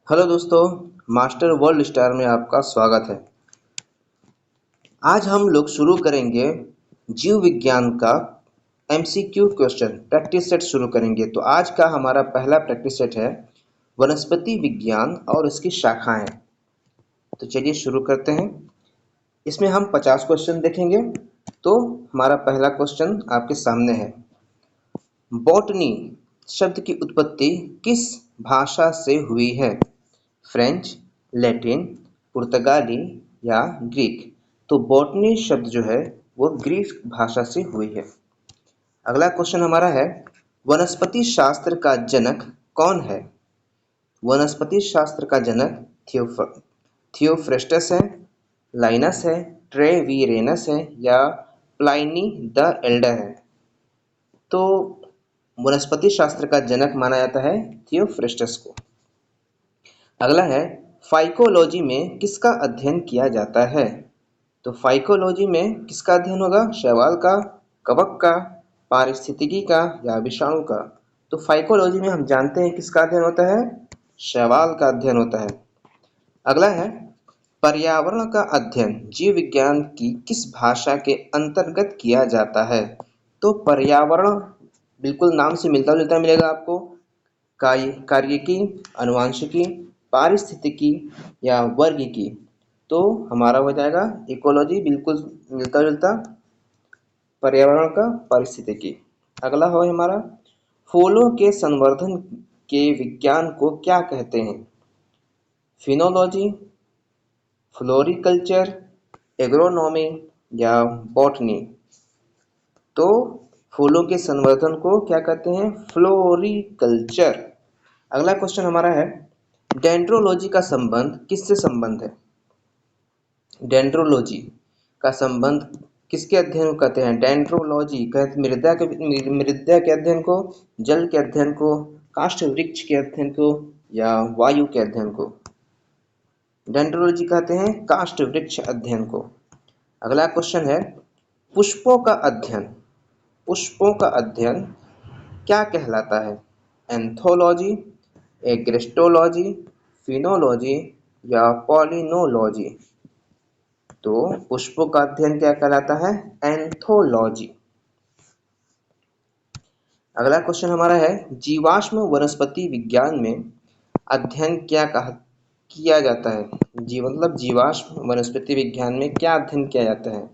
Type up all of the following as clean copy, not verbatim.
Hello दोस्तों, master world star में आपका स्वागत है। आज हम लोग शुरू करेंगे जीव विज्ञान का एमसीक्यू क्वेश्चन प्रैक्टिस सेट शुरू करेंगे। तो आज का हमारा पहला प्रैक्टिस सेट है वनस्पति विज्ञान और इसकी शाखाएं। तो चलिए शुरू करते हैं। इसमें हम 50 क्वेश्चन देखेंगे। तो हमारा पहला क्वेश्चन आपके सामने है। बॉटनी शब्द की उत्पत्ति किस भाषा से हुई है? फ्रेंच, लैटिन, पुर्तगाली या ग्रीक? तो बॉटनी शब्द जो है वो ग्रीक भाषा से हुई है। अगला क्वेश्चन हमारा है, वनस्पति शास्त्र का जनक कौन है? वनस्पति शास्त्र का जनक थियोफ्रेस्टस है, लाइनस है, ट्रेवीरेनस है या प्लाइनी द एल्डर है? तो वनस्पति शास्त्र का जनक माना जाता है थियोफ्रेस्टस को। अगला है, फाइकोलॉजी में किसका अध्ययन किया जाता है? तो फाइकोलॉजी में किसका अध्ययन होगा? शैवाल का, कवक का, पारिस्थितिकी का या विषाणु का? तो फाइकोलॉजी में हम जानते हैं किसका अध्ययन होता है? शैवाल का अध्ययन होता है। अगला है, पर्यावरण का अध्ययन जीव विज्ञान की किस भाषा के अंतर्गत किया जाता है? तो पर्यावरण बिल्कुल नाम से मिलता जुलता मिलेगा आपको। कार्यिकी, आनुवंशिकी, पारिस्थितिकी या वर्गिकी? तो हमारा हो जाएगा इकोलॉजी, बिल्कुल मिलता जुलता पर्यावरण का पारिस्थितिकी। अगला हो हमारा, फूलों के संवर्धन के विज्ञान को क्या कहते हैं? फिनोलॉजी, फ्लोरिकल्चर, एग्रोनॉमी या बॉटनी? तो फूलों के संवर्धन को क्या कहते हैं? फ्लोरिकल्चर। अगला क्वेश्चन हमारा है, डेंड्रोलॉजी का संबंध किससे संबंध है? डेंड्रोलॉजी का संबंध किसके अध्ययन को कहते हैं? डेंड्रोलॉजी कहते मृदा के अध्ययन को, जल के अध्ययन को, काष्ठ वृक्ष के अध्ययन को या वायु के अध्ययन को? डेंड्रोलॉजी कहते हैं काष्ठ वृक्ष अध्ययन को। अगला क्वेश्चन है, पुष्पों का अध्ययन क्या कहलाता है? एंथोलॉजी, एग्रेस्टोलॉजी, फिनोलॉजी या पॉलिनोलॉजी? तो पुष्पों का अध्ययन क्या कहलाता है? एंथोलॉजी। अगला क्वेश्चन हमारा है, जीवाश्म वनस्पति विज्ञान में अध्ययन क्या किया जाता है? मतलब जीवाश्म वनस्पति विज्ञान में क्या अध्ययन किया जाता है?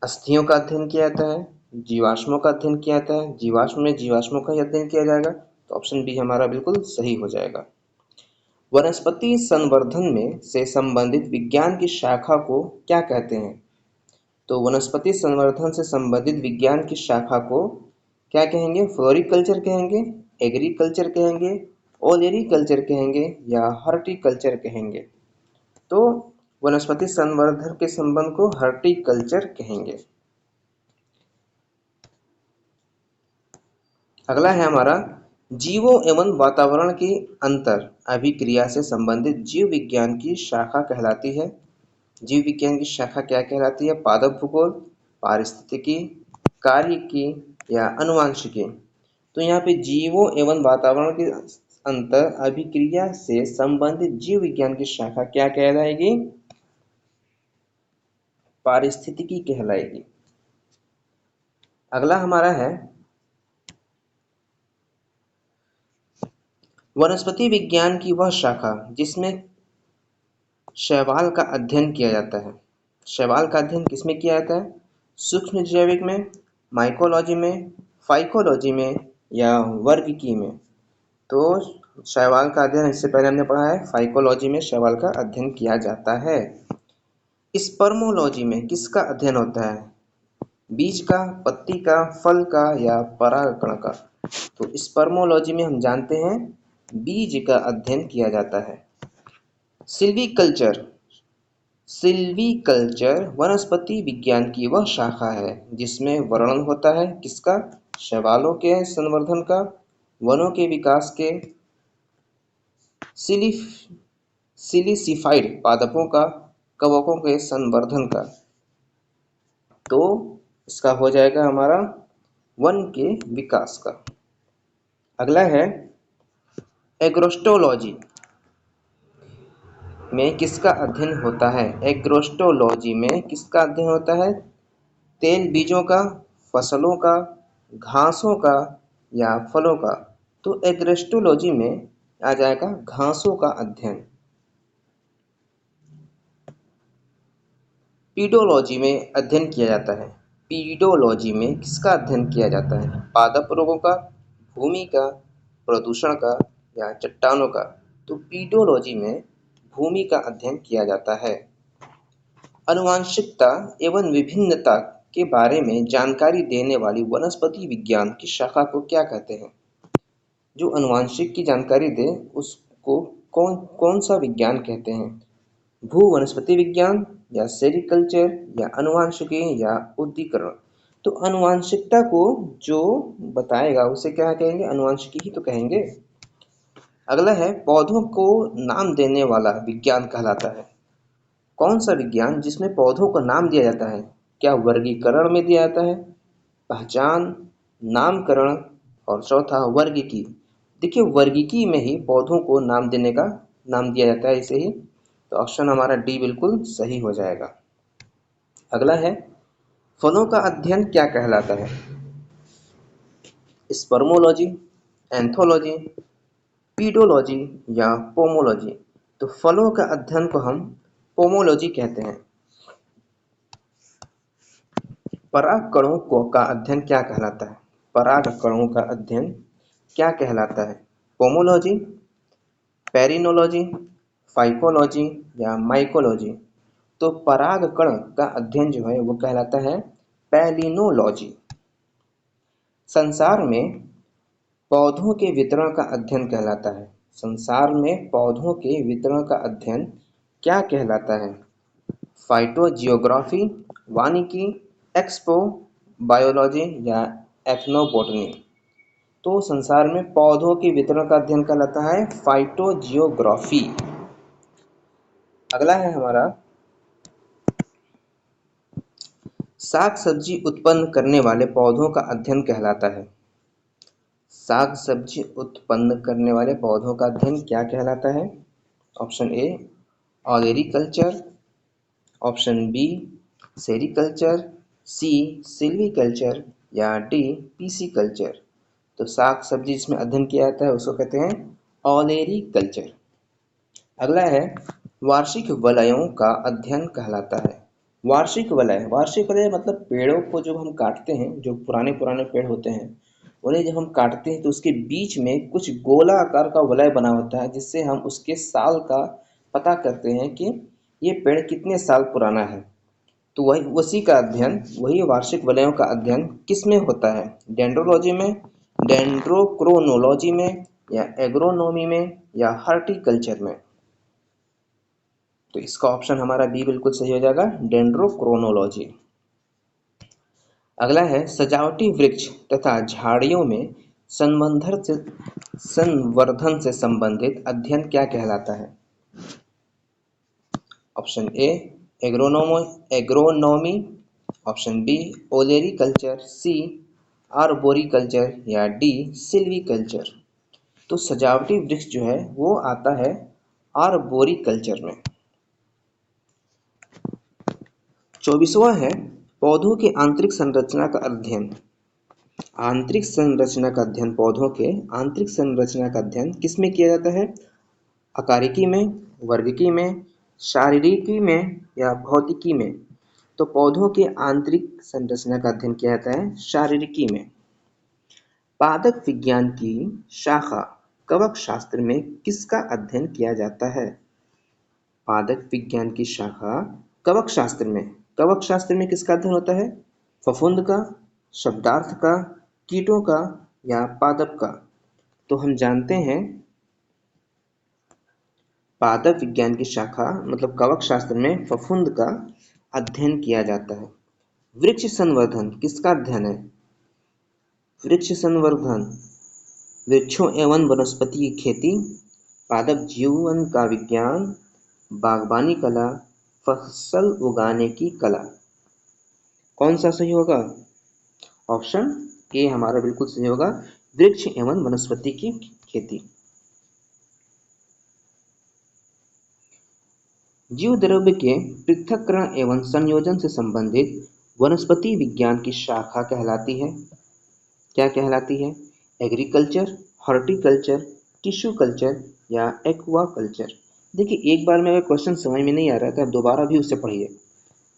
अस्थियों का अध्ययन किया जाता है, जीवाश्मों का अध्ययन किया जाता है। जीवाश्म में जीवाश्मों का ही अध्ययन किया जाएगा, तो ऑप्शन बी हमारा बिल्कुल सही हो जाएगा। वनस्पति संवर्धन में से संबंधित विज्ञान की शाखा को क्या कहते हैं? तो वनस्पति संवर्धन से संबंधित विज्ञान की शाखा को क्या कहेंगे? फ्लोरिकल्चर कहेंगे, एग्रीकल्चर कहेंगे, ओलेरीकल्चर कहेंगे या हॉर्टिकल्चर कहेंगे? तो वनस्पति संवर्धन के संबंध को हॉर्टिकल्चर कहेंगे। अगला है हमारा, जीवों एवं वातावरण की अंतर अभिक्रिया से संबंधित जीव विज्ञान की शाखा कहलाती है। जीव विज्ञान की शाखा क्या कहलाती है? पादप भूगोल, पारिस्थितिकी, कार्यिकी या आनुवंशिकी? तो यहाँ पे जीवों एवं वातावरण की अंतर अभिक्रिया से संबंधित जीव विज्ञान की शाखा क्या कहलाएगी? पारिस्थितिकी कहलाएगी। अगला हमारा है, वनस्पति विज्ञान की वह शाखा जिसमें शैवाल का अध्ययन किया जाता है। शैवाल का अध्ययन किसमें किया जाता है? सूक्ष्म जैविक में, माइकोलॉजी में, फाइकोलॉजी में या वर्गिकी में? तो शैवाल का अध्ययन इससे पहले हमने पढ़ा है, फाइकोलॉजी में शैवाल का अध्ययन किया जाता है। स्पर्मोलॉजी में किसका अध्ययन होता है? बीज का, पत्ती का, फल का या परागकण का? तो स्पर्मोलॉजी में हम जानते हैं बीज का अध्ययन किया जाता है। सिल्वीकल्चर वनस्पति विज्ञान की वह शाखा है जिसमें वर्णन होता है किसका? शैवालों के संवर्धन का, वनों के विकास के, सिलिसिफाइड पादपों का, कवकों के संवर्धन का? तो इसका हो जाएगा हमारा वन के विकास का। अगला है, एग्रोस्टोलॉजी में किसका अध्ययन होता है? एग्रोस्टोलॉजी में किसका अध्ययन होता है? तेल बीजों का, फसलों का, घासों का या फलों का? तो एग्रोस्टोलॉजी में आ जाएगा घासों का अध्ययन। पीडोलॉजी में अध्ययन किया जाता है। पीडोलॉजी में किसका अध्ययन किया जाता है? पादप रोगों का, भूमि का, प्रदूषण का या चट्टानों का? तो पीडोलॉजी में भूमि का अध्ययन किया जाता है। आनुवंशिकता एवं विभिन्नता के बारे में जानकारी देने वाली वनस्पति विज्ञान की शाखा को क्या कहते हैं? जो आनुवंशिक की जानकारी दे उसको कौन सा विज्ञान कहते हैं? भू वनस्पति विज्ञान या सेरिकल्चर या आनुवंशिकी या उद्दीकरण? तो आनुवंशिकता को जो बताएगा उसे क्या कहेंगे? आनुवंशिकी ही तो कहेंगे। अगला है पौधों को नाम देने वाला विज्ञान कहलाता है। कौन सा विज्ञान जिसमें पौधों को नाम दिया जाता है? क्या वर्गीकरण में दिया जाता है, पहचान, नामकरण और चौथा वर्गीकी? देखिए वर्गीकी में ही पौधों को नाम देने का नाम दिया जाता है इसे ही। तो ऑप्शन हमारा डी बिल्कुल सही हो जाएगा। अगला है फलों का अध्ययन क्या कहलाता है? स्पर्मोलॉजी, एंथोलॉजी, पीडोलॉजी या पोमोलॉजी? तो फलों का अध्ययन को हम पोमोलॉजी कहते हैं। पराग कणों को का अध्ययन क्या कहलाता है? पराग कणों का अध्ययन क्या कहलाता है? पोमोलॉजी, पेरिनोलॉजी, फाइकोलॉजी या माइकोलॉजी? तो पराग कण का अध्ययन जो है वो कहलाता है पैलिनोलॉजी। संसार में पौधों के वितरण का अध्ययन कहलाता है। संसार में पौधों के वितरण का अध्ययन क्या कहलाता है? फाइटोजियोग्राफी, वानिकी, एक्सपो बायोलॉजी या एथनोबोटनी? तो संसार में पौधों के वितरण का अध्ययन कहलाता है फाइटोजियोग्राफी। अगला है हमारा साग सब्जी उत्पन्न करने वाले पौधों का अध्ययन कहलाता है। साग सब्जी उत्पन्न करने वाले पौधों का अध्ययन क्या कहलाता है? Option A olericulture, option B sericulture, C silviculture या डी पीसीकल्चर? तो साग सब्जी जिसमें अध्ययन किया जाता है उसको कहते हैं ऑलेरीकल्चर। अगला है वार्षिक वलयों का अध्ययन कहलाता है। वार्षिक वलय मतलब पेड़ों को जब हम काटते हैं, जो पुराने पेड़ होते हैं उन्हें जब हम काटते हैं तो उसके बीच में कुछ गोला आकार का वलय बना होता है जिससे हम उसके साल का पता करते हैं कि ये पेड़ कितने साल पुराना है। तो वही उसी का अध्ययन, वही वार्षिक वलयों का अध्ययन किस में होता है? डेंड्रोलॉजी में, डेंड्रोक्रोनोलॉजी में या एग्रोनॉमी में या हॉर्टिकल्चर में? तो इसका ऑप्शन हमारा बी बिल्कुल सही हो जाएगा, डेंड्रोक्रोनोलॉजी। अगला है सजावटी वृक्ष तथा झाड़ियों में संवर्धन से संबंधित अध्ययन क्या कहलाता है? Option A agronomy, option B olericulture, C arboriculture या डी सिल्वीकल्चर? तो सजावटी वृक्ष जो है वो आता है आर्बोरिकल्चर में। 24वां है पौधों की आंतरिक संरचना का अध्ययन। आंतरिक संरचना का अध्ययन, पौधों के आंतरिक संरचना का अध्ययन किसमें किया जाता है? आकारिकी में, वर्गिकी में, शारीरिकी में या भौतिकी में? तो पौधों के आंतरिक संरचना का अध्ययन किया जाता है शारीरिकी में। पादप विज्ञान की शाखा कवक शास्त्र में किसका अध्ययन किया जाता है? पादप विज्ञान की शाखा कवक शास्त्र में किसका अध्ययन होता है? फफूंद का, शब्दार्थ का, कीटों का या पादप का? तो हम जानते हैं पादप विज्ञान की शाखा मतलब कवक शास्त्र में फफूंद का अध्ययन किया जाता है। वृक्ष संवर्धन किसका अध्ययन है? वृक्ष संवर्धन वृक्षों एवं वनस्पति की खेती, पादप जीवन का विज्ञान, बागवानी कला, फसल उगाने की कला? कौन सा सही होगा? ऑप्शन ए हमारा बिल्कुल सही होगा, वृक्ष एवं वनस्पति की खेती। जीव द्रव्य के पृथक्करण एवं संयोजन से संबंधित वनस्पति विज्ञान की शाखा कहलाती है, क्या कहलाती है? एग्रीकल्चर, हॉर्टिकल्चर, टिश्यू कल्चर या एक्वा कल्चर। देखिए, एक बार में अगर क्वेश्चन समझ में नहीं आ रहा है तो आप दोबारा भी उसे पढ़िए,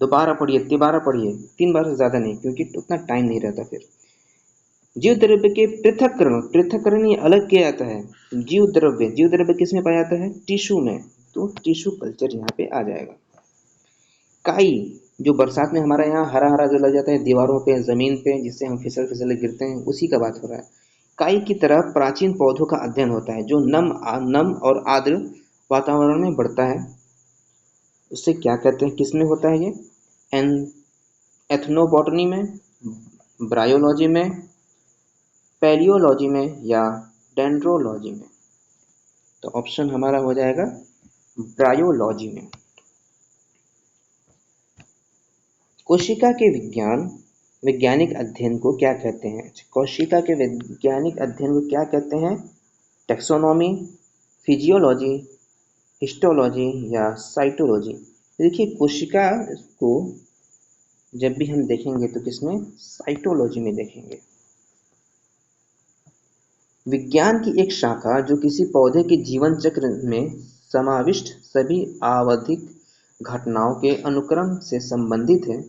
दोबारा पढ़िए, तिबारा पढ़िए, 3 बार से ज़्यादा नहीं, क्योंकि उतना टाइम नहीं रहता फिर। जीव द्रव्य के पृथक्करण, पृथक्करण ये अलग किया जाता है। जीव द्रव्य किस में पाया जाता है? टिश्यू में, तो टिश्यू कल्चर यहाँ पे आ जाएगा। काई, जो बरसात में हमारा यहाँ हरा हरा जो लग जाता है दीवारों पे, जमीन पे, जिससे हम फिसल फिसल गिरते हैं, उसी का बात हो रहा है। काई की तरह प्राचीन पौधों का अध्ययन होता है जो नम और आर्द्र वातावरण में बढ़ता है। उससे क्या कहते हैं, किस में होता है ये? एन एथनोबॉटनी में, ब्रायोलॉजी में, पैलियोलॉजी में या डेंड्रोलॉजी में? तो ऑप्शन हमारा हो जाएगा ब्रायोलॉजी में। कोशिका के वैज्ञानिक अध्ययन को क्या कहते हैं? कोशिका के वैज्ञानिक अध्ययन को क्या कहते हैं? टेक्सोनॉमी, फिजियोलॉजी, हिस्टोलॉजी या साइटोलॉजी? देखिए, कोशिका को जब भी हम देखेंगे तो किसमें? साइटोलॉजी में देखेंगे। विज्ञान की एक शाखा जो किसी पौधे के जीवन चक्र में समाविष्ट सभी आवधिक घटनाओं के अनुक्रम से संबंधित है,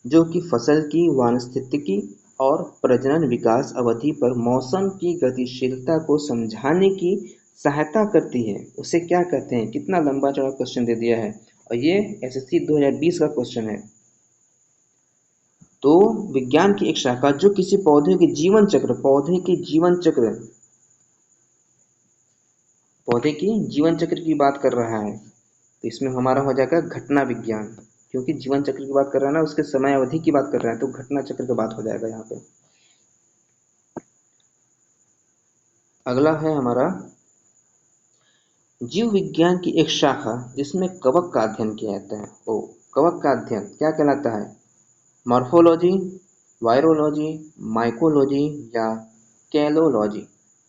जो कि फसल की वानस्पतिकी और प्रजनन विकास अवधि पर मौसम की गतिशीलता को समझाने की सहायता करती है, उसे क्या कहते हैं? कितना लंबा चौड़ा क्वेश्चन दे दिया है, और ये एसएससी 2020 का क्वेश्चन है। तो विज्ञान की एक शाखा जो किसी पौधे के जीवन चक्र की बात कर रहा है, तो इसमें हमारा हो जाएगा घटना विज्ञान, क्योंकि जीवन चक्र की बात कर रहा है ना, उसके समय अवधि की बात कर रहा है, तो घटना चक्र की बात हो जाएगा यहाँ पे। अगला है हमारा जीव विज्ञान की एक शाखा जिसमें कवक का अध्ययन किया जाता है। कवक का अध्ययन क्या कहलाता है? मॉर्फोलॉजी, वायरोलॉजी, माइकोलॉजी या कैलोलॉजी?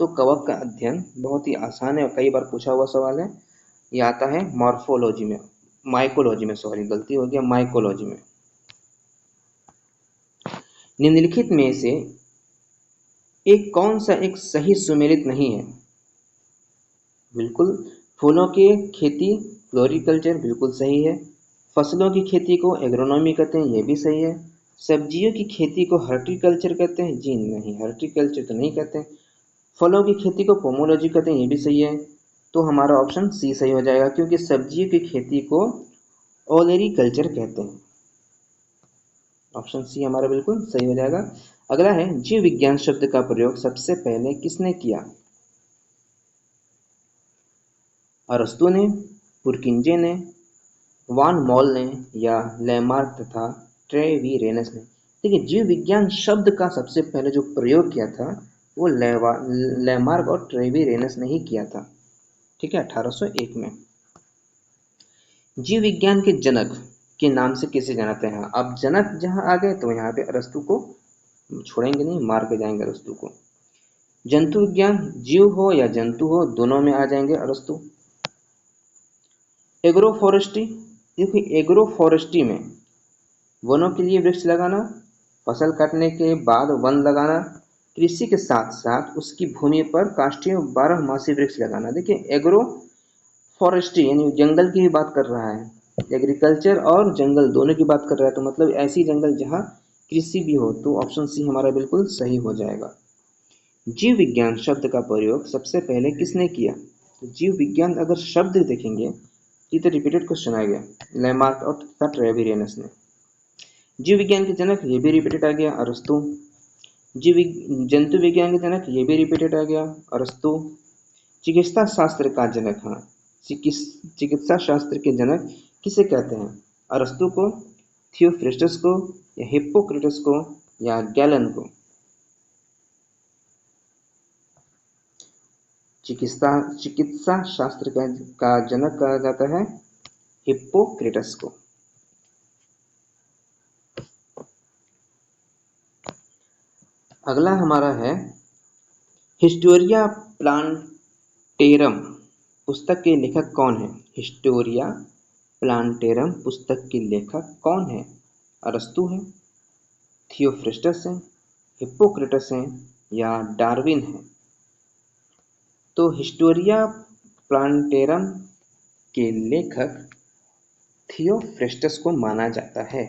तो कवक का अध्ययन बहुत ही आसान है और कई बार पूछा हुआ सवाल है। ये आता है मॉर्फोलॉजी में, माइकोलॉजी में, सॉरी गलती हो गया, माइकोलॉजी में। निम्नलिखित में से एक कौन सा एक सही सुमेलित नहीं है? बिल्कुल, फूलों की खेती फ्लोरिकल्चर बिल्कुल सही है। फसलों की खेती को एग्रोनॉमी कहते हैं, ये भी सही है। सब्जियों की खेती को हॉर्टिकल्चर कहते हैं, जी नहीं, हॉर्टिकल्चर तो नहीं कहते। फलों की खेती को पोमोलॉजी कहते हैं, ये भी सही है। तो हमारा ऑप्शन सी सही हो जाएगा, क्योंकि सब्जियों की खेती को ओलेरीकल्चर कहते हैं। ऑप्शन सी हमारा बिल्कुल सही हो जाएगा। अगला है जीव विज्ञान शब्द का प्रयोग सबसे पहले किसने किया? अरस्तु ने, पुरकिंजे ने, वान मॉल ने या लेमार्क तथा ट्रेवीरेनस ने? देखिए, जीव विज्ञान शब्द का सबसे पहले जो प्रयोग किया था वो लेमार्क और ट्रेवीरेनस ने ही किया था, ठीक है, 1801 में। जीव विज्ञान के जनक के नाम से किसे जानते हैं? अब जनक जहां आ गए तो यहाँ पे अरस्तु को छोड़ेंगे नहीं, मार के जाएंगे अरस्तु को। जंतु विज्ञान, जीव हो या जंतु हो, दोनों में आ जाएंगे अरस्तु। एग्रो फॉरेस्ट्री, देखिए एग्रो फॉरेस्ट्री में वनों के लिए वृक्ष लगाना, फसल काटने के बाद वन लगाना, कृषि के साथ साथ उसकी भूमि पर काष्ठीय 12 मासी वृक्ष लगाना। देखिए, एग्रो फॉरेस्ट्री यानी जंगल की भी बात कर रहा है, एग्रीकल्चर और जंगल दोनों की बात कर रहा है, तो मतलब ऐसी जंगल जहाँ कृषि भी हो, तो ऑप्शन सी हमारा बिल्कुल सही हो जाएगा। जीव विज्ञान शब्द का प्रयोग सबसे पहले किसने किया? तो जीव विज्ञान अगर शब्द देखेंगे, ये तो रिपीटेड क्वेश्चन आ गया, लेमार्क और तथा ट्रेवीरेनस ने। जीव विज्ञान के जनक, ये भी रिपीटेड आ गया, अरस्तु। जंतु विज्ञान के जनक, ये भी रिपीटेड आ गया, अरस्तु। चिकित्सा शास्त्र का जनक, हाँ, चिकित्सा शास्त्र के जनक किसे कहते हैं? अरस्तु को, थियोफ्रिस्टस को या हिप्पोक्रेटस को या गैलन को? चिकित्सा शास्त्र का जनक कहा जाता है हिप्पोक्रेटस को। अगला हमारा है हिस्टोरिया प्लांटेरम पुस्तक के लेखक कौन है? हिस्टोरिया प्लांटेरम पुस्तक के लेखक कौन है? अरस्तु है, थियोफ्रिस्टस है, हिप्पोक्रेटस है या डार्विन है? तो हिस्टोरिया प्लांटेरम के लेखक थियोफ्रिस्टस को माना जाता है।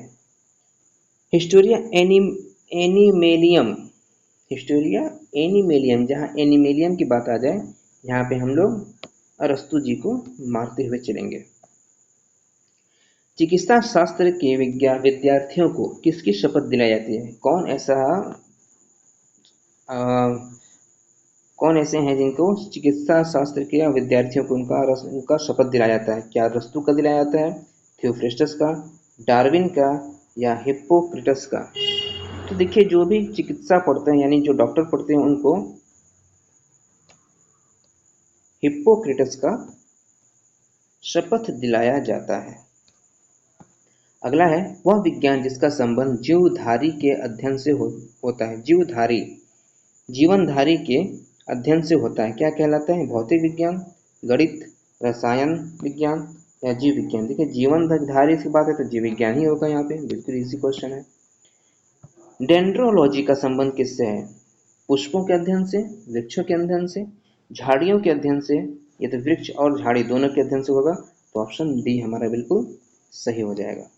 हिस्टोरिया एनिमेलियम, जहाँ एनिमेलियम की बात आ जाए यहाँ पे हम लोग अरस्तु जी को मारते हुए चलेंगे। चिकित्सा शास्त्र के विद्यार्थियों को किसकी शपथ दिलाई जाती है? कौन ऐसे हैं जिनको चिकित्सा शास्त्र के विद्यार्थियों को उनका शपथ दिलाया जाता है? क्या अरस्तु का दिलाया जाता है, थियोफ्रिस्टस का, डार्विन का या हिप्पोक्रेटस का? तो देखिए, जो भी चिकित्सा पढ़ते हैं यानी जो डॉक्टर पढ़ते हैं उनको हिप्पोक्रेटस का शपथ दिलाया जाता है। अगला है, वह विज्ञान जिसका संबंध जीवधारी के अध्ययन से होता है। जीवनधारी के अध्ययन से होता है, क्या कहलाता है? भौतिक विज्ञान, गणित, रसायन विज्ञान या जीव विज्ञान? देखिए, जीवनधारी की बात है तो जीव विज्ञान ही होगा, यहाँ पे बिल्कुल इजी क्वेश्चन है। डेंड्रोलॉजी का संबंध किससे है? पुष्पों के अध्ययन से, वृक्षों के अध्ययन से, झाड़ियों के अध्ययन से? ये तो वृक्ष और झाड़ी दोनों के अध्ययन से होगा, तो ऑप्शन डी हमारा बिल्कुल सही हो जाएगा।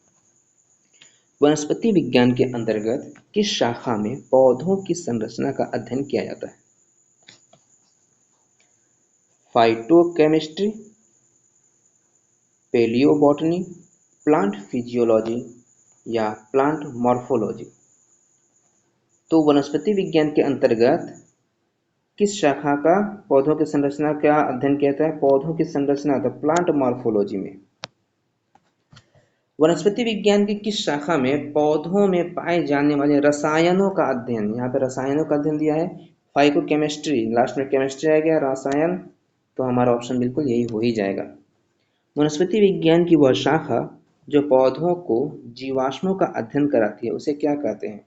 वनस्पति विज्ञान के अंतर्गत किस शाखा में पौधों की संरचना का अध्ययन किया जाता है? फाइटोकेमिस्ट्री, पेलियोबॉटनी, प्लांट फिजियोलॉजी या प्लांट मॉर्फोलॉजी? तो वनस्पति विज्ञान के अंतर्गत किस शाखा का पौधों की संरचना का अध्ययन किया जाता है? पौधों की संरचना, तो प्लांट मॉर्फोलॉजी में। वनस्पति विज्ञान की किस शाखा में पौधों में पाए जाने वाले रसायनों का अध्ययन, यहाँ पे रसायनों का अध्ययन दिया है, फाइटोकेमिस्ट्री, लास्ट में केमिस्ट्री आ गया, रसायन, तो हमारा ऑप्शन बिल्कुल यही हो ही जाएगा। वनस्पति विज्ञान की वह शाखा जो पौधों को जीवाश्मों का अध्ययन कराती है उसे क्या कहते हैं?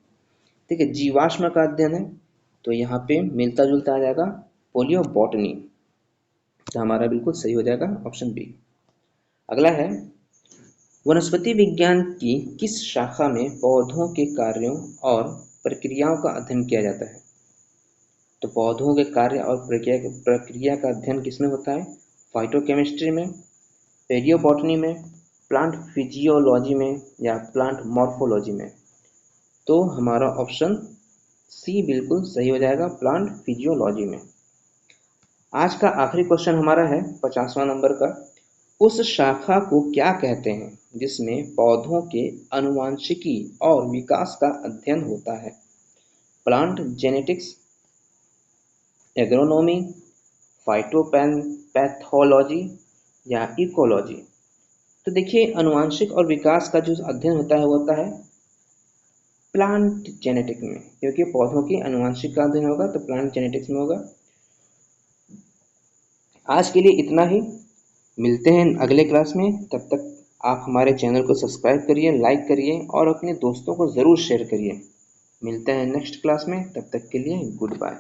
ठीक है, जीवाश्म का अध्ययन है, तो यहाँ पे मिलता जुलता आ जाएगा पोलियोबॉटनी, तो हमारा बिल्कुल सही हो जाएगा ऑप्शन बी। अगला है, वनस्पति विज्ञान की किस शाखा में पौधों के कार्यों और प्रक्रियाओं का अध्ययन किया जाता है? तो पौधों के कार्य और प्रक्रिया का अध्ययन किसमें होता है? फाइटोकेमिस्ट्री में, पेलियोबॉटनी में, प्लांट फिजियोलॉजी में या प्लांट मॉर्फोलॉजी में? तो हमारा ऑप्शन सी बिल्कुल सही हो जाएगा, प्लांट फिजियोलॉजी में। आज का आखिरी क्वेश्चन हमारा है 50वां नंबर का, उस शाखा को क्या कहते हैं जिसमें पौधों के आनुवंशिकी और विकास का अध्ययन होता है? प्लांट जेनेटिक्स, एग्रोनॉमी, फाइटोपैथोलॉजी या इकोलॉजी? तो देखिए, आनुवंशिक और विकास का जो अध्ययन होता है वो होता है प्लांट जेनेटिक्स में, क्योंकि पौधों की आनुवंशिक का अध्ययन होगा तो प्लांट जेनेटिक्स में होगा। आज के लिए इतना ही, मिलते हैं अगले क्लास में। तब तक आप हमारे चैनल को सब्सक्राइब करिए, लाइक करिए और अपने दोस्तों को ज़रूर शेयर करिए। मिलते हैं नेक्स्ट क्लास में, तब तक के लिए गुड बाय।